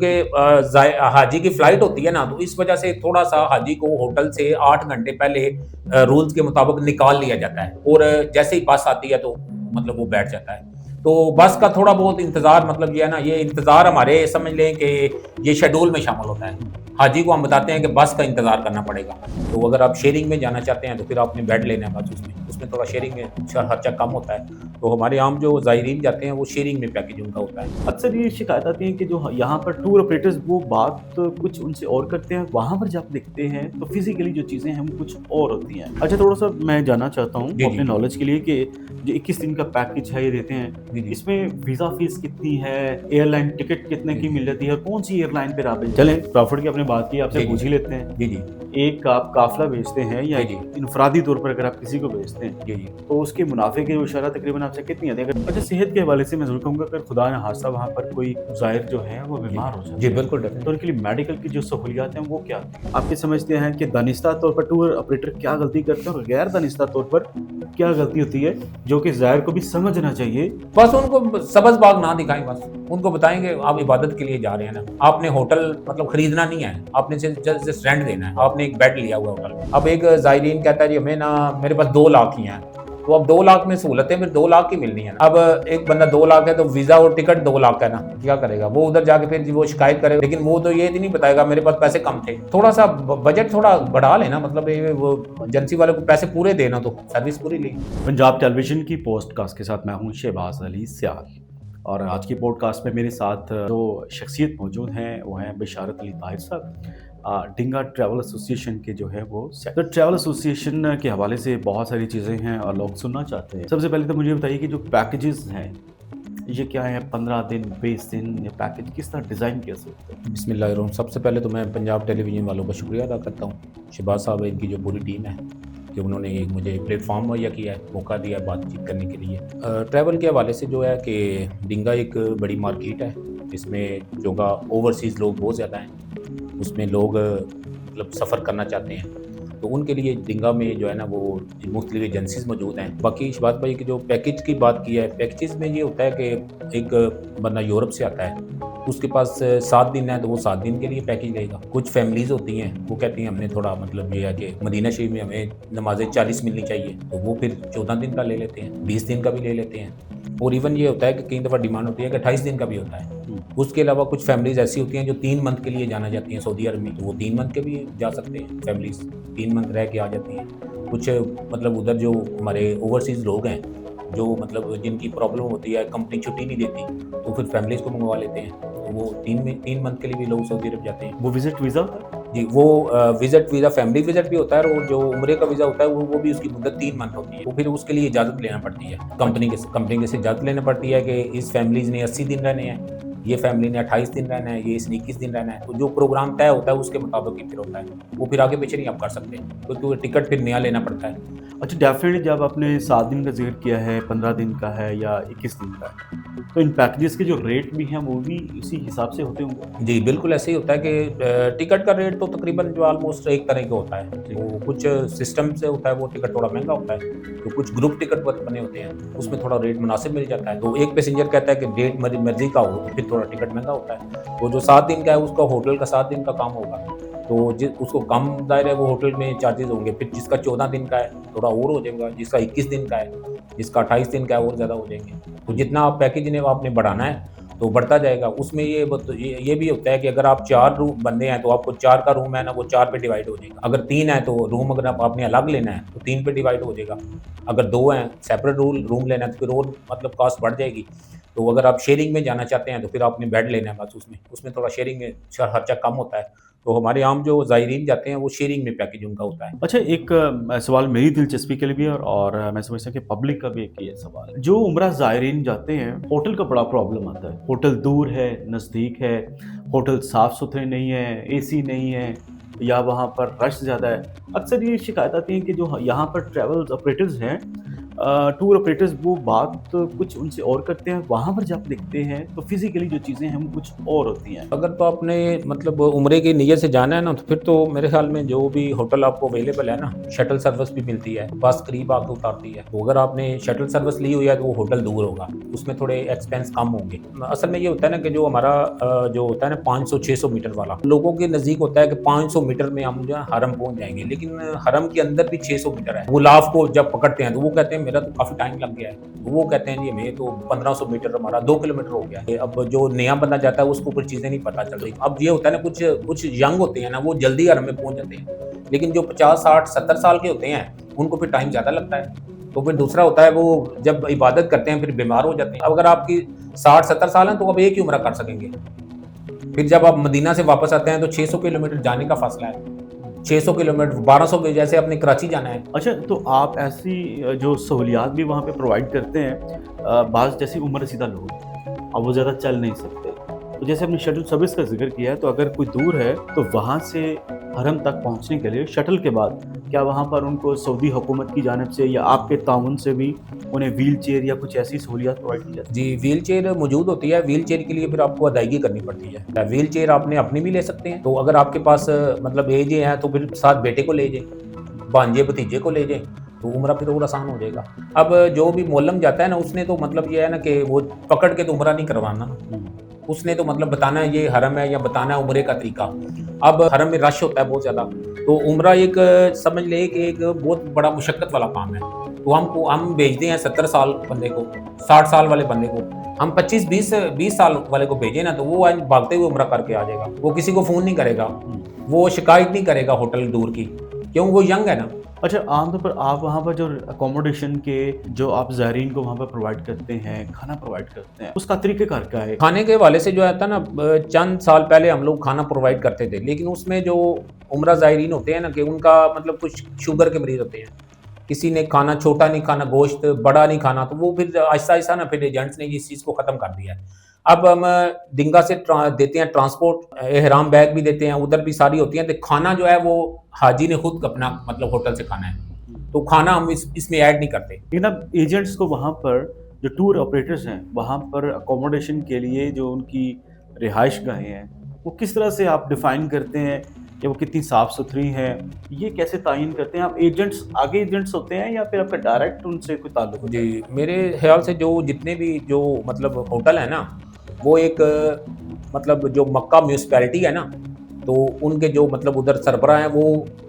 क्योंकि हाजी की फ़्लाइट होती है ना, तो इस वजह से थोड़ा-सा हाजी को होटल से 8 घंटे पहले रूल्स के मुताबिक निकाल लिया जाता है और जैसे ही बस आती है तो मतलब वो बैठ जाता है। तो बस का थोड़ा बहुत इंतज़ार मतलब ये है ना, ये इंतज़ार हमारे समझ लें कि ये शेड्यूल में शामिल होता है। हाजी को हम बताते हैं कि बस का इंतज़ार करना पड़ेगा। तो अगर आप शेयरिंग में जाना चाहते हैं तो फिर आपने बेड लेना है बस उसमें। उसमें थोड़ा शेयरिंग में खर्चा कम होता है। तो हमारे आम जो ज़ायरीन जाते हैं वो शेयरिंग में पैकेज उनका होता है। अक्सर ये शिकायत आती है कि जो यहाँ पर टूर ऑपरेटर्स वो बात कुछ उनसे और करते हैं, वहाँ पर जब देखते हैं तो फिज़िकली जो चीज़ें हैं वो कुछ और होती हैं। अच्छा, थोड़ा-सा मैं जानना चाहता हूँ जी, जी, अपने जी। नॉलेज के लिए कि जो 21 दिन का पैकेज है ये देते हैं, जी, जी। इसमें वीज़ा फ़ीस कितनी है? एयरलाइन टिकट कितने जी, की जी। मिल जाती है? और कौन-सी एयरलाइन पे आप चलें, प्रॉफिट की आपने बात की, आपसे जी, जी। पूछ ही लेते हैं। जी, जी। एक आप काफ़िला भेजते हैं या जी, जी। इनफ़रादी तौर पर अगर आप किसी को भेजते हैं, जी, जी। तो उसके मुनाफ़े की शरह तकरीबन आपसे कितनी आती है? अगर अच्छा, सेहत के हवाले से मैं ज़रूर कहूँगा, अगर खुदा न ख़ास्ता वहाँ पर कोई ज़ायर जो है वो जी। बीमार हो जी, जाते हैं, बिल्कुल तो डेफ़िनेटली। उनके लिए मेडिकल की जो सहूलियात हैं वो क्या होती हैं? आप ये समझते हैं कि दानिस्ता तौर पर टूर ऑपरेटर क्या गलती करते हैं और गैर दानिस्ता तौर पर क्या गलती होती है, जो कि ज़ायर को भी समझना चाहिए? बस उनको सब्ज़-बाग ना दिखाएँ बस। उनको बताएँगे आप इबादत के लिए जा रहे हैं ना, आपने होटल मतलब खरीदना नहीं है, आपने सिर्फ़ जस्ट रेंट देना है। आपने एक बेड लिया हुआ है होटल में। अब एक ज़ायरीन कहता है जी हमें ना मेरे पास 2 लाख ही हैं, तो अब 2 लाख में सहूलतें फिर 2 लाख की मिलनी है ना। अब एक बंदा 2 लाख है तो वीज़ा और टिकट 2 लाख का है ना, क्या करेगा? वो उधर जाके फिर जी वो शिकायत करेगा, लेकिन वो तो ये नहीं बताएगा मेरे पास पैसे कम थे। थोड़ा-सा बजट थोड़ा बढ़ा लेना मतलब ये वो एजेंसी वाले को पैसे पूरे देना तो सर्विस पूरी ली। पंजाब टेलीविज़न की पॉडकास्ट के साथ मैं हूँ शहबाज़ अली सियाल, और आज की पॉडकास्ट में मेरे साथ जो शख्सियत मौजूद हैं वो हैं बिशारत अली ताहिर साहब, डिंगा ट्रैवल एसोसिएशन के जो है वो तो ट्रैवल एसोसिएशन के हवाले से बहुत सारी चीज़ें हैं और लोग सुनना चाहते हैं। सबसे पहले तो मुझे बताइए कि जो पैकेजेस हैं ये क्या है? 15 दिन, 20 दिन, ये पैकेज किस तरह डिज़ाइन किया सकते हैं? बिस्मिल्लाहिर्रहमानिर्रहीम। सबसे पहले तो मैं पंजाब टेलीविज़न वालों का शुक्रिया अदा करता हूँ। शहबाज साहब इनकी जो पूरी टीम है कि उन्होंने एक मुझे प्लेटफ़ॉर्म मुहैया किया है, मौका दिया है बातचीत करने के लिए। ट्रैवल के हवाले से जो है कि डिंगा एक बड़ी मार्केट है, इसमें जो का ओवरसीज़ लोग बहुत ज़्यादा हैं। उसमें लोग मतलब सफ़र करना चाहते हैं, तो उनके लिए डिंगा में जो है ना वो मुख्तलिफ़ एजेंसीज़ मौजूद हैं। बाकी शहबाज भाई की जो पैकेज की बात की है, पैकेजेज़ में ये होता है कि एक बंदा यूरोप से आता है, उसके पास 7 दिन है तो वो 7 दिन के लिए पैकेज लेगा। कुछ फैमिलीज़ होती हैं, वो कहती हैं हमने थोड़ा मतलब ये है कि मदीना शरीफ में हमें नमाज़ें 40 मिलनी चाहिए, तो वो फिर 14 दिन का ले लेते हैं, 20 दिन का भी ले लेते हैं। और इवन ये होता है कि कई दफ़ा डिमांड होती है कि 28 दिन का भी होता है। हुँ। उसके अलावा कुछ फैमिलीज़ ऐसी होती हैं जो 3 मंथ के लिए जाना चाहती हैं सऊदी अरब में, तो वो 3 मंथ के भी जा सकते हैं फैमिलीज़, 3 मंथ रह के आ जाती हैं। कुछ मतलब उधर जो हमारे ओवरसीज़ लोग हैं, जो मतलब जिनकी प्रॉब्लम होती है, कंपनी छुट्टी नहीं देती, तो फिर फैमिलीज़ को मंगवा लेते हैं। तो वो 3 मंथ के लिए भी लोग सऊदी अरब जाते हैं। वो विज़िट वीज़ा होता है? जी, वो विज़िट वीज़ा फैमिली विज़िट भी होता है और जो उम्रे का वीज़ा होता है वो भी उसकी मुद्दत 3 मंथ होती है। तो फिर उसके लिए इजाज़त लेना पड़ती है। कंपनी से इजाज़त लेना पड़ती है कि इस फैमिलीज़ ने 80 दिन रहने हैं, ये फैमिली ने 28 दिन रहना है, ये इसने 21 दिन रहना है। तो जो प्रोग्राम तय होता है उसके मुताबिक ही फिर होता है। वो फिर आगे पीछे नहीं आप कर सकते, क्योंकि वो टिकट फिर नया लेना पड़ता है। अच्छा, डेफ़िनेटली जब आपने 7 दिन का ज़िक्र किया है, 15 दिन का है या 21 दिन का है, तो इन पैकेजेज़ के जो रेट भी हैं वो भी इसी हिसाब से होते होंगे? जी, बिल्कुल ऐसे ही होता है कि टिकट का रेट तो तकरीबन जो ऑलमोस्ट एक तरह का होता है। ठीक तो है। कुछ सिस्टम से होता है वो टिकट थोड़ा महँगा होता है, तो कुछ ग्रुप टिकट बने होते हैं, उसमें थोड़ा रेट मुनासिब मिल जाता है। तो एक पैसेंजर कहता है कि डेट मेरी मर्ज़ी का हो, तो फिर थोड़ा टिकट महँगा होता है। वो जो 7 दिन का है उसका होटल का 7 दिन का काम होगा, तो उसको कम ज़ाहिर है वो होटल में चार्जेज़ होंगे। फिर जिसका 14 दिन का है, थोड़ा और हो जाएगा, जिसका 21 दिन का है, जिसका 28 दिन का है और ज़्यादा हो जाएँगे। तो जितना आप पैकेज ने आपने बढ़ाना है तो बढ़ता जाएगा। उसमें ये भी होता है कि अगर आप 4 रूम बंदे हैं, तो आपको 4 का रूम है ना, वो 4 पे डिवाइड हो जाएगा। अगर 3 है, तो रूम अगर आप आपने अलग लेना है, तो 3 पे डिवाइड हो जाएगा। अगर 2 हैं, सेपरेट रूम लेना है, तो फिर और मतलब कॉस्ट बढ़ जाएगी। तो अगर आप शेयरिंग में जाना चाहते हैं, तो फिर आपने बेड लेना है बस उसमें। उसमें थोड़ा शेयरिंग में खर्चा कम होता है। तो हमारे आम जो ज़ायरीन जाते हैं, वो शेयरिंग में पैकेज उनका होता है। अच्छा, एक सवाल मेरी दिलचस्पी के लिए भी है और मैं समझता हूँ कि पब्लिक का भी एक ये सवाल है। जो उम्रा ज़ायरीन जाते हैं, होटल का बड़ा प्रॉब्लम आता है। होटल दूर है, नज़दीक है, होटल साफ़-सुथरे नहीं है, एसी नहीं है या वहाँ पर रश ज़्यादा है। अक्सर ये शिकायत आती है कि जो यहाँ पर ट्रैवल ऑपरेटर्स हैं, टूर ऑपरेटर्स वो बात कुछ उनसे और करते हैं, वहाँ पर जब देखते हैं तो फिजिकली जो चीज़ें हैं वो कुछ और होती हैं। अगर तो आपने मतलब उम्रे की नीयत से जाना है ना, तो फिर तो मेरे ख्याल में जो भी होटल आपको अवेलेबल है ना, शटल सर्विस भी मिलती है, बस करीब आके उतारती है। तो अगर आपने शटल सर्विस ली हुई है तो वो होटल दूर होगा, उसमें थोड़े एक्सपेंस कम होंगे। असल में ये होता है ना कि जो हमारा जो होता है ना 500-600 मीटर वाला, लोगों के नज़दीक होता है कि 500 मीटर में हम जो है हरम पहुँच जाएंगे, लेकिन हरम के अंदर भी 600 मीटर है। गुलाफ को जब पकड़ते हैं तो वो कहते हैं मेरा तो काफ़ी टाइम लग गया है, तो वो कहते हैं जी हमें तो 1500 मीटर हमारा 2 किलोमीटर हो गया है। अब जो नया बंदा जाता है उसको कुछ चीज़ें नहीं पता चल रही। अब ये होता है ना, कुछ कुछ यंग होते हैं ना, वो जल्दी हरम में पहुँच जाते हैं, लेकिन जो 50, 60, 70 साल के होते हैं उनको फिर टाइम ज़्यादा लगता है। तो फिर दूसरा होता है, वो जब इबादत करते हैं फिर बीमार हो जाते हैं। अब अगर आपकी 60-70 साल हैं तो अब एक ही उम्रा कर सकेंगे। फिर जब आप मदीना से वापस आते हैं तो 600 किलोमीटर जाने का फासला है। 600 किलोमीटर 1200 के, जैसे अपने कराची जाना है। अच्छा, तो आप ऐसी जो सहूलियात भी वहाँ पे प्रोवाइड करते हैं, बाज़ जैसे उम्र रसीदा लोग, अब वो ज़्यादा चल नहीं सकते, तो जैसे आपने शटल सर्विस का ज़िक्र किया है, तो अगर कोई दूर है तो वहाँ से हरम तक पहुँचने के लिए शटल के बाद क्या वहाँ पर उनको सऊदी हुकूमत की जानिब से या आपके ताउन से भी उन्हें व्हील चेयर या कुछ ऐसी सहूलियत प्रोवाइड की जाती है? जी, व्हील चेयर मौजूद होती है। व्हील चेयर के लिए फिर आपको अदायगी करनी पड़ती है। व्हील चेयर आपने अपनी भी ले सकते हैं, तो अगर आपके पास मतलब एज है तो फिर साथ बेटे को ले जाएँ, भांजे भतीजे को ले जाएँ, तो उम्रा फिर और आसान हो जाएगा। अब जो भी मोलम जाता है ना, उसने तो मतलब ये है ना कि वो पकड़ के तो उम्रा नहीं करवाना ना, उसने तो मतलब बताना है ये हरम है या बताना है उम्रे का तरीका। अब हरम में रश होता है बहुत ज़्यादा, तो उम्रा एक समझ लें कि एक बहुत बड़ा मुशक्क़त वाला काम है। तो हम भेजते हैं 70 साल बंदे को, 60 साल वाले बंदे को, हम 25-20 साल वाले को भेजें ना, तो वो आज भागते हुए उम्रा करके आ जाएगा। वो किसी को फ़ोन नहीं करेगा, वो शिकायत नहीं करेगा होटल दूर की, क्यों? वो यंग है ना। अच्छा, आमतौर पर आप वहाँ पर जो अकोमोडेशन के जो आप ज़ायरीन को वहाँ पर प्रोवाइड करते हैं, खाना प्रोवाइड करते हैं, उसका तरीक़ेकार क्या है? खाने के हवाले से जो है था ना, चंद साल पहले हम लोग खाना प्रोवाइड करते थे, लेकिन उसमें जो उम्रा ज़ायरीन होते हैं ना, कि उनका मतलब कुछ शुगर के मरीज़ होते हैं, किसी ने खाना छोटा नहीं खाना, गोश्त बड़ा नहीं खाना, तो वो फिर आहिस्ता-आहिस्ता ना फिर एजेंट्स ने इस चीज़ को ख़त्म कर दिया है। अब हम डिंगा से देते हैं ट्रांसपोर्ट, एहराम बैग भी देते हैं, उधर भी सारी होती हैं, तो खाना जो है वो हाजी ने खुद अपना मतलब होटल से खाना है, तो खाना हम इसमें ऐड नहीं करते। लेकिन अब एजेंट्स को वहाँ पर जो टूर ऑपरेटर्स हैं, वहाँ पर अकोमोडेशन के लिए जो उनकी रिहाइशगाहें हैं, वो किस तरह से आप डिफ़ाइन करते हैं कि वो कितनी साफ़-सुथरी हैं? ये कैसे तायीन करते हैं? आप एजेंट्स आगे एजेंट्स होते हैं या फिर आपका डायरेक्ट उनसे कोई ताल्लुक होता है? जी, मेरे ख़्याल से जो जितने भी जो मतलब होटल है ना, वो एक मतलब जो मक्का म्यूनिसिपैलिटी है ना, तो उनके जो मतलब उधर सरबराह हैं वो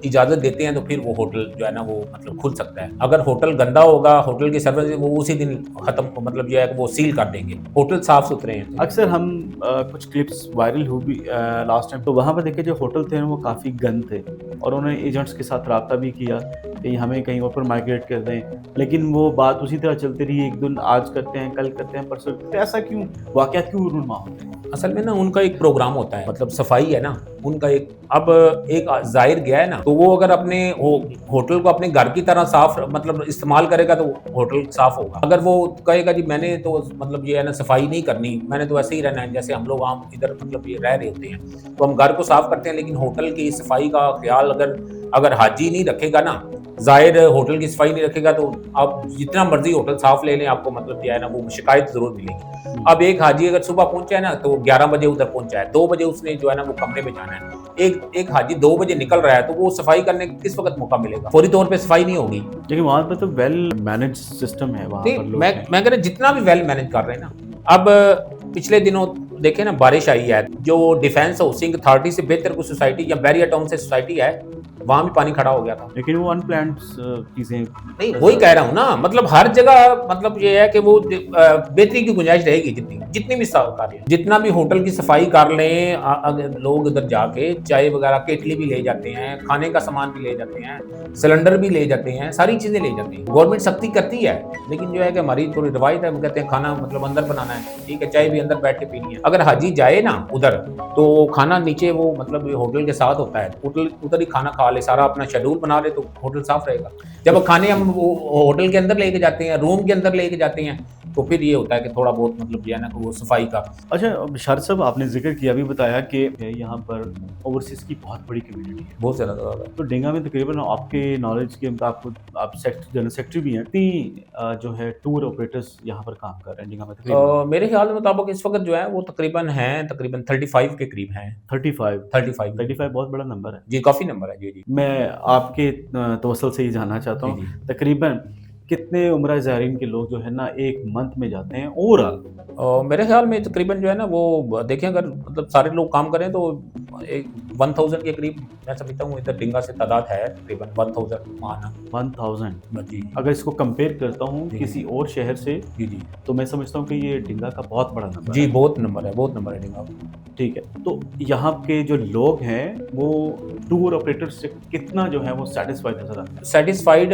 इजाज़त देते हैं, तो फिर वो होटल जो है ना वो मतलब खुल सकता है। अगर होटल गंदा होगा, होटल की सर्विस वो उसी दिन ख़त्म, मतलब ये है कि वो सील कर देंगे। होटल साफ़-सुथरे हैं। अक्सर हम कुछ क्लिप्स वायरल हुई भी लास्ट टाइम, तो वहाँ पर देखिए जो होटल थे वो काफ़ी गंद थे और उन्होंने एजेंट्स के साथ रब्ता भी किया कि हमें कहीं और पर माइग्रेट कर दें, लेकिन वो बात उसी तरह चलती रही, एक दिन आज करते हैं, कल करते हैं, परसों, तो ऐसा क्यों? वाक़यात क्यों रूनुमा होते हैं? असल में ना उनका एक प्रोग्राम होता है, मतलब सफाई है ना उनका एक। अब एक ज़ाहिर गया है ना, तो वो अगर अपने होटल को अपने घर की तरह साफ मतलब इस्तेमाल करेगा तो होटल साफ होगा। अगर वो कहेगा जी मैंने तो मतलब ये है ना सफाई नहीं करनी, मैंने तो ऐसे ही रहना है जैसे हम लोग आम इधर मतलब ये रह रहे होते हैं, तो हम घर को साफ करते हैं, लेकिन होटल की सफाई का ख्याल अगर हाजी नहीं रखेगा ना, ज़ाहिर होटल की सफाई नहीं रखेगा, तो आप जितना मर्जी होटल साफ ले लें, आपको मतलब क्या है ना वो शिकायत ज़रूर मिलेगी। अब एक हाजी अगर सुबह पहुंचा है ना, तो 11 बजे उधर पहुंचा है, 2 बजे उसने जो है ना वो कमरे में जाना है। एक हाजी 2 बजे निकल रहा है, तो वो सफाई करने का किस वक्त मौका मिलेगा? फौरी तौर पे सफाई नहीं होगी। लेकिन वहाँ पर तो वेल मैनेज सिस्टम है, वहाँ नहीं, पर लोग मैं हैं। कह रहा जितना भी वेल मैनेज कर रहे हैं ना। अब पिछले दिनों देखे ना बारिश आई है, जो डिफेंस हाउसिंग अथॉरिटी से बेहतर कोई सोसाइटी या बैरियर टाउन से सोसाइटी है, वहाँ भी पानी खड़ा हो गया था। लेकिन वो अनप्लान्ड चीज़ें। नहीं, वही कह रहा हूँ ना, मतलब हर जगह मतलब ये है कि वो बेहतरी की गुंजाइश रहेगी, जितनी भी सरकारी है, जितना भी होटल की सफाई कर लें। अगर लोग उधर जाके चाय वगैरह केटली भी ले जाते हैं, खाने का सामान भी ले जाते हैं, सिलेंडर भी ले जाते हैं, सारी चीजें ले जाते हैं। गवर्नमेंट सख्ती करती है, लेकिन जो है कि हमारी थोड़ी रवायत है, हम कहते हैं खाना मतलब अंदर बनाना है, ठीक है, चाय भी अंदर बैठ के पीनी है। अगर हाजी जाए ना उधर तो खाना नीचे वो मतलब होटल के साथ होता है, होटल उधर ही खाना खा ले, सारा अपना शेड्यूल बना ले तो होटल साफ रहेगा। जब खाने हम वो होटल के अंदर लेके जाते हैं, रूम के अंदर लेके जाते हैं, तो फिर ये होता है कि थोड़ा बहुत मतलब जो है ना वो सफाई का। अच्छा बिशारत साहब, आपने जिक्र किया भी बताया कि यहाँ पर ओवरसीज़ की बहुत बड़ी कम्युनिटी है। बहुत ज़्यादा है। तो डेंगा में तकरीबन आपके नॉलेज के मुताबिक आप जनरल सेक्रेटरी भी हैं, इतनी जो है टूर ऑपरेटर्स यहाँ पर काम कर रहे हैं डेंगा में तकरीबन मेरे ख्याल के मुताबिक इस वक्त जो है वो तकरीबन 35 के करीब हैं। 35 35 35 बहुत बड़ा नंबर है। जी, काफ़ी नंबर है। जी जी मैं आपके तवसल से ये जानना चाहता जी हूँ जी। तकरीबन कितने उम्रा ज़ायरीन के लोग जो है ना एक मंथ में जाते हैं ओवरऑल? मेरे ख्याल में तकरीबन जो है ना वो देखें, अगर मतलब सारे लोग काम करें तो एक 1000 के करीब मैं समझता हूँ इधर डिंगा से तादाद है, तकरीबन 1000 माना। 1000। जी अगर इसको कंपेयर करता हूँ जी। किसी और शहर से जी जी तो मैं समझता हूँ कि ये डिंगा का बहुत बड़ा नंबर जी, है। बहुत नंबर है, बहुत नंबर है डिंगा। ठीक है, तो यहाँ के जो लोग हैं वो टूर ऑपरेटर से कितना जो है वो सेटिस्फाइड नजर आते हैं? सेटिस्फाइड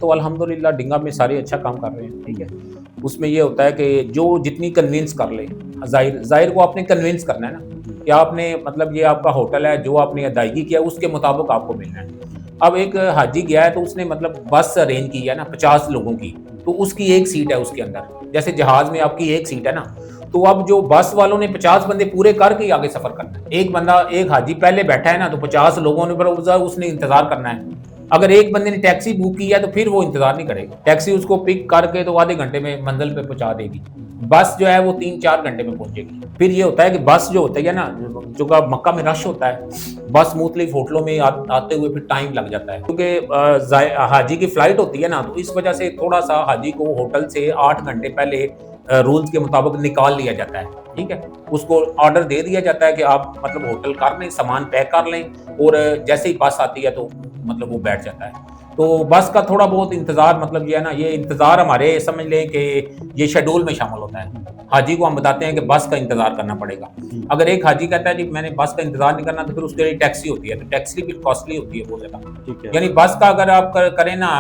तो अल्हम्दुलिल्लाह डिंगा में सारे अच्छा काम कर रहे हैं, ठीक है। उसमें ये होता है कि जो जितनी कन्विंस कर ले, ज़ाहिर को आपने कन्विंस करना है ना कि आपने मतलब ये आपका होटल है, जो आपने अदायगी किया उसके मुताबिक आपको मिलना है। अब एक हाजी गया है तो उसने मतलब बस अरेंज की है ना 50 लोगों की, तो उसकी एक सीट है उसके अंदर। जैसे जहाज़ में आपकी एक सीट है ना, तो अब जो बस वालों ने 50 बंदे पूरे करके ही आगे सफ़र करना है। एक बंदा, एक हाजी पहले बैठा है ना, तो 50 लोगों ने पर उसने इंतज़ार करना है। अगर एक बंदे ने टैक्सी बुक की है तो फिर वो इंतजार नहीं करेगा, टैक्सी उसको पिक करके तो आधे घंटे में मंजिल पे पहुंचा देगी। बस जो है वो 3-4 घंटे में पहुंचेगी। फिर ये होता है कि बस जो होता है ना, जो का मक्का में रश होता है, बस मुख्तलिफ होटलों में आते हुए फिर टाइम लग जाता है, क्योंकि हाजी की फ्लाइट होती है ना, तो इस वजह से थोड़ा सा हाजी को होटल से 8 घंटे पहले रूल्स के मुताबिक निकाल लिया जाता है, ठीक है। उसको ऑर्डर दे दिया जाता है कि आप मतलब होटल कर लें, सामान पैक कर लें, और जैसे ही बस आती है तो मतलब वो बैठ जाता है। तो बस का थोड़ा बहुत इंतज़ार, मतलब ये है ना, ये इंतज़ार हमारे समझ लें कि ये शेड्यूल में शामिल होता है। हाजी को हम बताते हैं कि बस का इंतज़ार करना पड़ेगा। अगर एक हाजी कहता है जी मैंने बस का इंतज़ार नहीं करना, तो फिर उसके लिए टैक्सी होती है, तो टैक्सी भी कॉस्टली होती है बहुत ज़्यादा। ठीक है। यानी बस का अगर आप करें ना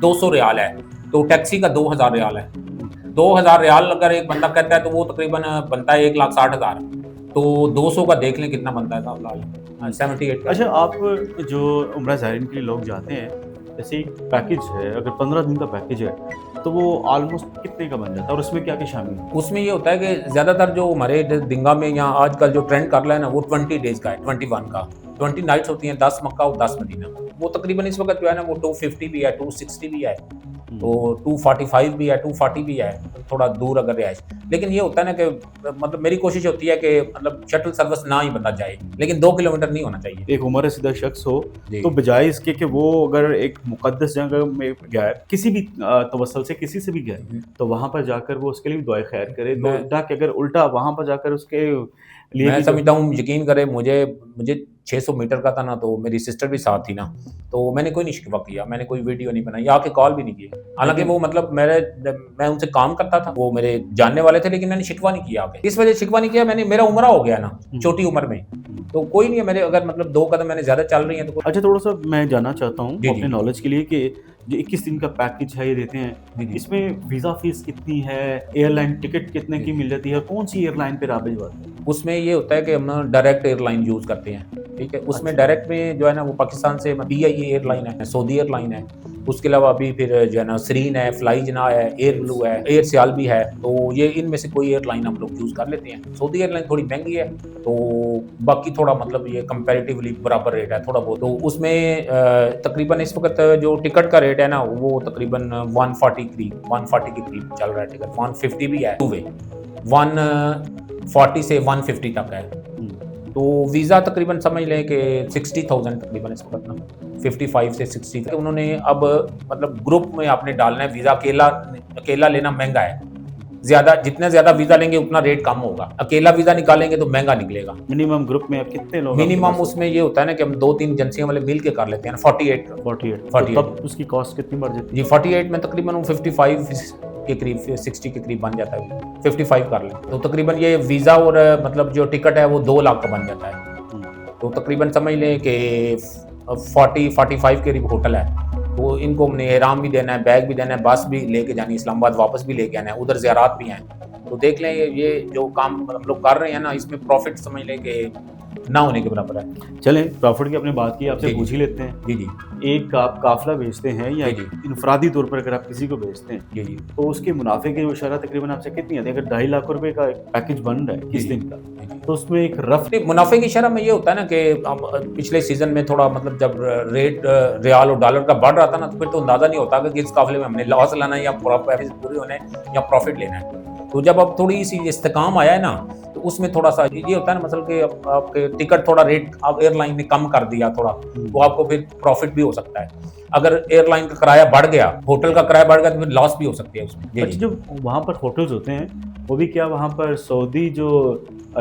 200 रियाल है, तो टैक्सी का 2000 रियाल है। 2000 रियाल अगर एक बंदा कहता है तो वो तकरीबन बनता है 1,60,000। तो 200 का देख लें कितना बनता है साहब, 78। अच्छा, आप जो उम्रा ज़ायरीन के लिए लोग जाते हैं, जैसे एक पैकेज है, अगर 15 दिन का पैकेज है तो वो ऑलमोस्ट कितने का बन जाता है और उसमें क्या क्या शामिल है? उसमें ये होता है कि ज़्यादातर जो हमारे दिंगा में यहाँ आजकल जो ट्रेंड कर रहा है ना, वो 20 डेज़ का है, 21 का। 20 नाइट्स होती हैं, 10 मक्का और 10 मदीना। वो तकरीबन इस वक्त जो है ना वो 250 भी है, 260 भी है, तो 245 भी है, 240 भी है, थोड़ा दूर अगर रिहाइश। लेकिन ये होता है ना कि मतलब मेरी कोशिश होती है कि मतलब शटल सर्विस ना ही बंदा जाए, लेकिन 2 किलोमीटर नहीं होना चाहिए। एक उम्र रसीदा शख्स हो जी। तो बजाय इसके कि वो अगर एक मुक़द्दस जगह में गया है, किसी भी तवस्सुल से किसी से भी गया है, तो वहाँ पर जाकर वो उसके लिए भी दुआए खैर करे, तो मैं- ताकि अगर उल्टा वहाँ पर जाकर उसके लिए मैं भी जो समझता हूँ, यकीन करें, मुझे 600 मीटर का था ना, तो मेरी सिस्टर भी साथ थी ना, तो मैंने कोई नहीं शिकवा किया, मैंने कोई वीडियो नहीं बनाई, आके कॉल भी नहीं की। हालांकि वो मतलब मैं उनसे काम करता था, वो मेरे जानने वाले थे, लेकिन मैंने शिकवा नहीं किया आके। इस वजह से शिकवा नहीं किया, मेरा उम्र हो गया ना छोटी उम्र में, तो कोई नहीं है। मेरे अगर मतलब 2 कदम मैंने ज़्यादा चल रही हैं तो अच्छा, थोड़ा सा मैं जानना चाहता हूँ जी, अपने जी। नॉलेज के लिए कि जो 21 दिन का पैकेज है ये देते जी, हैं, जी। इसमें वीज़ा फीस कितनी है, एयरलाइन टिकट कितने जी, की जी। मिल जाती है, कौन सी एयरलाइन पे आप भिजवाते हैं? उसमें ये होता है कि हम डायरेक्ट एयरलाइन यूज़ करते हैं, ठीक है। उसमें अच्छा। डायरेक्ट में जो है ना वो पाकिस्तान से PIE एयरलाइन है, सऊदी एयरलाइन है, उसके अलावा अभी फिर जो है ना सरीन है, फ्लाई जना है, एयर ब्लू है, एयर सियाल भी है। तो ये इनमें से कोई एयरलाइन हम लोग यूज़ कर लेते हैं। सऊदी एयरलाइन थोड़ी महंगी है, तो बाकी थोड़ा मतलब ये कंपैरेटिवली बराबर रेट है थोड़ा बहुत। तो उसमें तकरीबन इस वक्त जो टिकट का रेट है ना, वो तकरीबन 140 के करीब चल रहा है टिकट। 150 भी है, टू वे 140 से 150 तक है। तो वीज़ा तकरीबन समझ लें कि 60,000 तकरीबन इस वक्त ना, 55 से 60 तक। उन्होंने अब मतलब ग्रुप में आपने डालना है वीज़ा, अकेला लेना महंगा है। जितना ज़्यादा वीज़ा लेंगे उतना रेट कम होगा, अकेला वीज़ा निकालेंगे तो महंगा निकलेगा। मिनिमम ग्रुप में आप कितने लोग? मिनिमम उसमें ये होता है ना कि हम 2-3 एजेंसियों वाले मिल के कर लेते हैं ना, 48 48, तो तब उसकी कॉस्ट कितनी बढ़ जाती जी। 48 में तकरीबन वो 55 के करीब, 60 के करीब बन जाता है। 55 कर लें तो तकरीबन ये वीज़ा और मतलब जो टिकट है वो 2 लाख का बन जाता है। तो तकरीबन समझ लें कि 40-45 के करीब होटल है। तो इनको हमने एहराम भी देना है, बैग भी देना है, बस भी लेके जानी है, इस्लामाबाद वापस भी लेके आना है, उधर ज़ियारात भी हैं। तो देख लें ये जो काम हम लोग कर रहे हैं ना, इसमें प्रॉफिट समझ लें कि ना होने के बराबर है। चलें, प्रॉफिट की आपने बात की, आपसे जी, पूछ ही लेते हैं। जी, जी, एक आप काफ़िला बेचते हैं या जी, जी, इनफरादी तौर पर अगर आप किसी को बेचते हैं, जी, जी, तो उसके मुनाफ़े की शरह तकरीबन आपसे कितनी आती है? अगर 2.5 लाख रुपए का एक पैकेज बन रहा है जी, 30 दिन का, जी, जी। तो उसमें एक रफ़ नहीं, मुनाफे की शरह में ये होता है ना कि अब पिछले सीज़न में थोड़ा मतलब जब रेट रियाल और डॉलर का बढ़ रहा था ना, तो फिर तो अंदाज़ा नहीं होता कि किस काफ़िले में हमने लॉस लाना है या प्रॉफिट पूरे होने हैं या प्रॉफिट लेना है। तो जब अब थोड़ी-सी इस्तेकाम आया है ना, तो उसमें थोड़ा-सा ये होता है ना, मतलब कि अब आपके टिकट थोड़ा रेट अब एयरलाइन ने कम कर दिया थोड़ा, तो आपको फिर प्रॉफिट भी हो सकता है। अगर एयरलाइन का किराया बढ़ गया, होटल का किराया बढ़ गया, तो फिर लॉस भी हो सकती है उसमें। जी, अच्छा, जी। जो वहाँ पर होटल्स होते हैं, वो भी क्या वहाँ पर सऊदी जो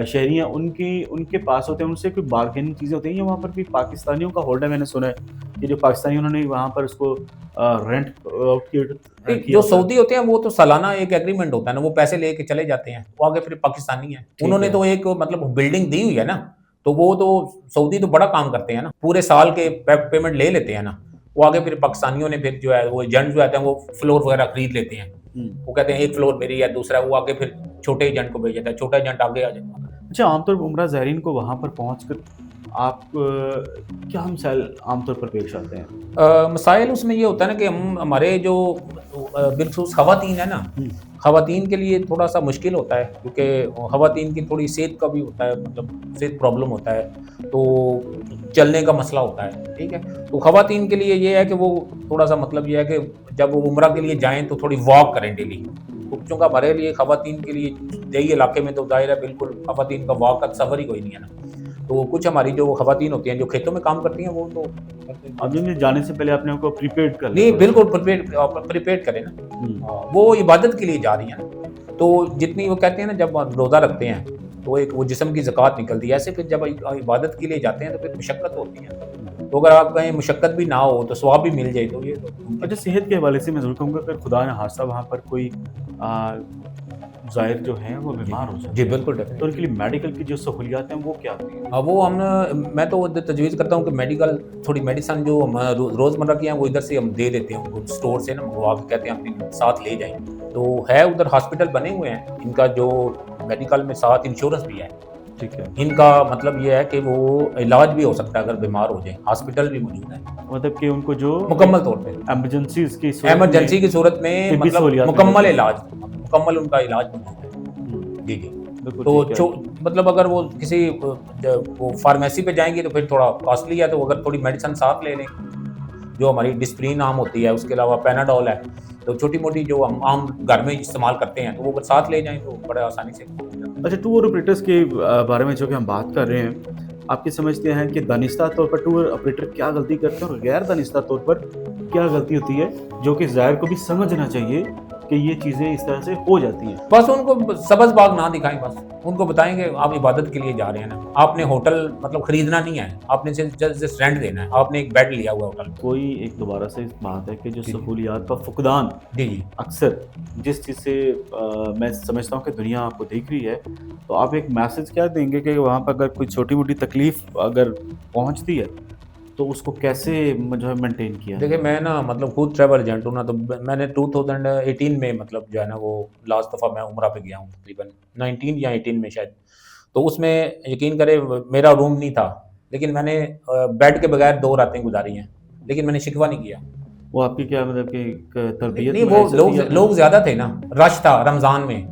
शहरी हैं उनकी उनके पास होते हैं, उनसे कोई बार्गेनिंग चीज़ें होती हैं या वहाँ पर भी पाकिस्तानियों का होल्ड है? मैंने सुना है कि जो पाकिस्तानी उन्होंने वहाँ पर उसको रेंट आउट किया जो होता है। सऊदी होते हैं वो तो सालाना एक एग्रीमेंट होता है ना, वो पैसे लेके चले जाते हैं, वो आगे फिर पाकिस्तानी है। ठीक उन्होंने है। तो एक मतलब बिल्डिंग दी हुई है ना, तो वो तो सऊदी तो बड़ा काम करते हैं ना, पूरे साल के पेमेंट ले लेते हैं ना, वो आगे फिर पाकिस्तानियों ने फिर जो है वो एजेंट जो आते हैं वो फ्लोर वगैरह खरीद लेते हैं। हुँ। वो कहते हैं एक फ्लोर मेरी है, दूसरा वो आगे फिर छोटे एजेंट को भेज देता है, छोटा एजेंट आगे आ जाता है। अच्छा, आमतौर पर उम्रा ज़ायरीन को वहाँ पर पहुँचकर आप क्या मसाइल आमतौर पर पेश आते हैं? मसाइल उसमें ये होता है ना कि हम हमारे जो बिलखुसूस ख़वातीन है ना, हुँ। ख़वातीन के लिए थोड़ा-सा मुश्किल होता है क्योंकि ख़वातीन की थोड़ी सेहत का भी होता है, मतलब सेहत प्रॉब्लम होता है, तो चलने का मसला होता है, ठीक है? तो ख़वातीन के लिए ये है कि वो थोड़ा-सा मतलब ये है कि जब वो उम्रा के लिए जाएँ तो थोड़ी वॉक करें डेली। तो चूँकि हमारे लिए ख़वातीन के लिए देही इलाके में तो ज़ाहिर है बिल्कुल ख़वातीन का वॉक का सफ़र ही कोई नहीं है ना। तो कुछ हमारी जो ख़वातीन होती हैं, जो खेतों में काम करती हैं, वो तो अब जिनमें जाने से पहले अपने आप को प्रिपेयर्ड कर नहीं, लें बिल्कुल थोड़ा-सा। प्रिपेयर करें ना। हुँ। वो इबादत के लिए जा रही हैं ना। तो जितनी वो कहते हैं ना जब रोज़ा रखते हैं, तो एक वो जिस्म की ज़कात निकलती है। ऐसे फिर जब इबादत के लिए जाते हैं तो फिर मशक्क़त होती है। तो अगर आप कहीं मशक्क़त भी ना हो तो सवाब भी मिल जाए तो ये तो अच्छा, सेहत के हवाले से मैं ज़रूर कहूँगा अगर खुदा न ख़ास्ता वहाँ पर कोई ज़ाहिर जो हैं वो जी, बीमार हो जाते जी हैं, बिल्कुल तो उनके डेफ़िनेटली। लिए मेडिकल की जो सहूलियात हैं वो क्या होती हैं? वो हम मैं तो तजवीज़ करता हूँ कि मेडिकल थोड़ी मेडिसिन जो हम रोज़मर्रा की हैं वो इधर से हम दे देते हैं उनको स्टोर से ना मंगवा के कहते हैं अपने साथ ले जाएँ। तो है उधर हॉस्पिटल बने हुए हैं, इनका जो मेडिकल में साथ इंश्योरेंस भी है। ठीक है। इनका मतलब ये है कि वो इलाज भी हो सकता है अगर बीमार हो जाएँ, हॉस्पिटल भी मौजूद है, मतलब कि उनको जो मुकम्मल तौर पे। इमरजेंसीज़ की सूरत में इमरजेंसी की सूरत में तिब्बी मतलब सहूलियात मिल मुकम्मल जाती हैं। इलाज, मुकम्मल उनका इलाज मौजूद है। हुँ, जी, जी। बिल्कुल तो ठीक है। मतलब अगर वो किसी वो फार्मेसी पे जाएँगे तो फिर थोड़ा कॉस्टली है, तो अगर थोड़ी मेडिसिन साथ ले लें, जो हमारी डिस्प्रिन आम होती है, उसके अलावा पैनाडोल है, तो छोटी-मोटी जो हम आम घर में इस्तेमाल करते हैं, तो वो अगर साथ ले जाएँ तो बड़े आसानी से हो जाता है। अच्छा, टूर ऑपरेटर्स के बारे में जो कि हम बात कर रहे हैं, आप क्या समझते हैं कि दानिस्ता तौर पर टूर ऑपरेटर क्या गलती करते हैं और गैर दानिस्ता तौर पर क्या गलती होती है, जो कि ज़ाहिर को भी समझना चाहिए कि ये चीज़ें इस तरह से हो जाती हैं? बस उनको सबज़-बाग ना दिखाएँ बस। उनको बताएँ कि आप इबादत के लिए जा रहे हैं ना। आपने होटल मतलब खरीदना नहीं है, आपने सिर्फ़ जस्ट रेंट देना है। आपने एक बेड लिया हुआ है होटल में। कोई एक दोबारा से बात है कि जो जी, जी। सहूलियात का फुकदान जी, जी। अक्सर जिस चीज़ से मैं समझता हूँ कि दुनिया आपको देख रही है, तो आप एक मैसेज क्या देंगे कि वहाँ पर अगर कोई छोटी-मोटी तकलीफ़ अगर पहुँचती है, तो उसको कैसे जो है मेंटेन किया देखिए, जाए? मैं ना मतलब खुद ट्रैवल एजेंट हूँ ना, तो मैंने 2018 में मतलब जो है ना वो लास्ट दफ़ा मैं उम्रा पे गया हूँ तकरीबन 19 या 18 में शायद। तो उसमें यकीन करें मेरा रूम नहीं था, लेकिन मैंने बेड के बगैर 2 रातें गुज़ारी हैं, लेकिन मैंने शिकवा नहीं किया। वो आपकी क्या मतलब कि एक नहीं, तरबियत नहीं में वो ऐसा थी लोग या फिर लोग ज़्यादा थे ना, रश था रमज़ान में।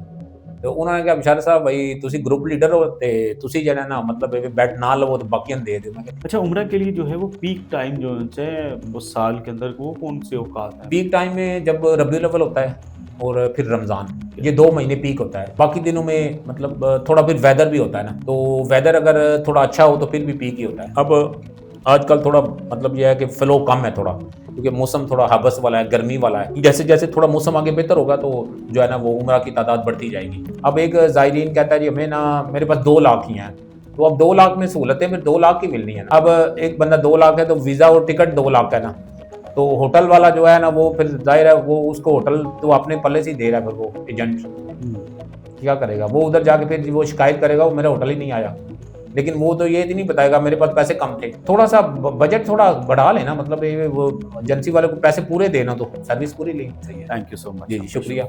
तो उन्होंने कहा बिशारत साहब भई तुसी ग्रुप लीडर हो ते तुसी जेड़ा ना मतलब बेड ना लवो तो बाकियां दे दो। मैं कहा अच्छा, उम्रा के लिए जो है वो पीक टाइम जो है वो साल के अंदर वो कौन-से औकात हैं? पीक टाइम में जब रबीउल अव्वल होता है और फिर रमज़ान, ये 2 महीने पीक होता है। बाकी दिनों में मतलब थोड़ा फिर वेदर भी होता है ना, तो वेदर अगर थोड़ा अच्छा हो तो फिर भी पीक ही होता है। अब आजकल थोड़ा मतलब ये है कि फ्लो कम है थोड़ा, क्योंकि मौसम थोड़ा हबस वाला है, गर्मी वाला है। जैसे-जैसे थोड़ा मौसम आगे बेहतर होगा तो जो है ना वो उम्रा की तादाद बढ़ती जाएगी। अब एक ज़ायरीन कहता है जी हमें ना मेरे पास 2 लाख ही हैं, तो अब 2 लाख में सहूलतें फिर 2 लाख की मिलनी है ना। अब एक बंदा 2 लाख है तो वीज़ा और टिकट 2 लाख है ना। तो होटल वाला जो है ना वो फिर ज़ाहिर है वो उसको होटल तो अपने पल्ले से ही दे रहा है फिर वो एजेंट। हुँ। क्या करेगा? वो उधर जाके फिर वो शिकायत करेगा वो मेरा होटल ही नहीं आया। लेकिन वो तो ये नहीं बताएगा मेरे पास पैसे कम थे। थोड़ा-सा बजट थोड़ा बढ़ा लेना मतलब ये वो एजेंसी वाले को पैसे पूरे देना तो सर्विस पूरी लेनी चाहिए। Thank you so much. जी, जी, शुक्रिया।